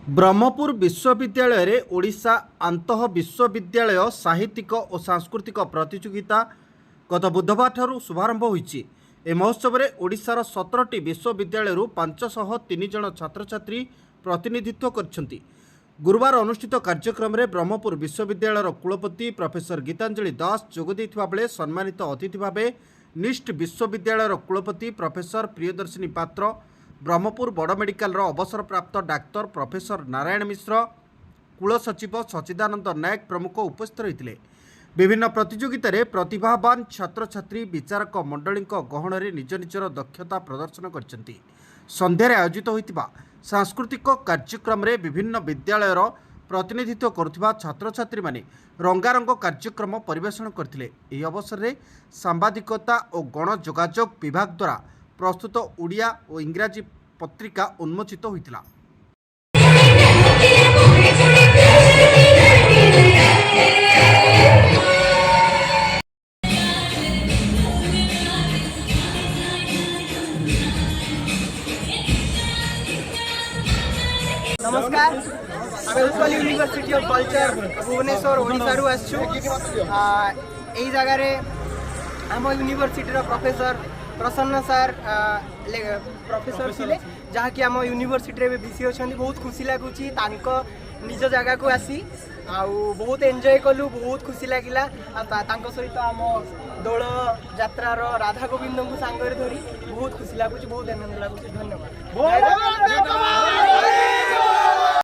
ब्रह्मपुर विश्वविद्यालय रे ओडिशा आंतः विश्वविद्यालय साहित्यिक और सांस्कृतिक प्रतियोगिता गत बुधवार ठारू शुभारंभ होईछि। ए महोत्सव में ओडिशार 17टी विश्वविद्यालय 503 जन छात्र छात्री प्रतिनिधित्व करछन्ति। गुरुवार अनुष्ठित कार्यक्रम में ब्रह्मपुर विश्वविद्यालय कुलपति प्रोफेसर गीतांजलि दास जोग देथिबा बेले सम्मानित अतिथि भावे निष्ठ विश्वविद्यालय कुलपति प्रोफेसर प्रियदर्शिनी पात्र, ब्रह्मपुर बड़ medical अवसरप्राप्त doctor professor Narayan Mishra, कुलसचिव सचिदानंद नायक प्रमुख उपस्थित रही। विभिन्न प्रतियोगितार प्रतिभावान छात्र छात्री विचारक मंडली गहन में निज निजर दक्षता प्रदर्शन करछन्ति। संध्यार आयोजित होता सांस्कृतिक कार्यक्रम में विभिन्न विद्यालयर प्रतिनिधित्व करुवा छात्र छात्री माने रंगारंग कार्यक्रम परिवेषण करथिले। एही अवसर में सांबादिकता और गण जोगाजोग विभाग द्वारा प्रस्तुत ओडिया और इंग्राजी पत्रिका उन्मोचित होइतिला। नमस्कार, आम Utkal university of culture Bhubaneswar Odisha रु आसछु। एई जगह रे आम university professor Prasanna sir professor थिले, जहाँकि आम यूनिवर्सिटी रे बीसी अछंती। बहुत खुशी लगुची तांको निज जगह को आसी आउ बहुत एंजॉय कलु, बहुत खुशी लागिला। तांको सहित आम दोल यात्रार राधा गोविंद को सांगरे धरी बहुत खुशी लगुची, बहुत आनंद लगुची। धन्यवाद।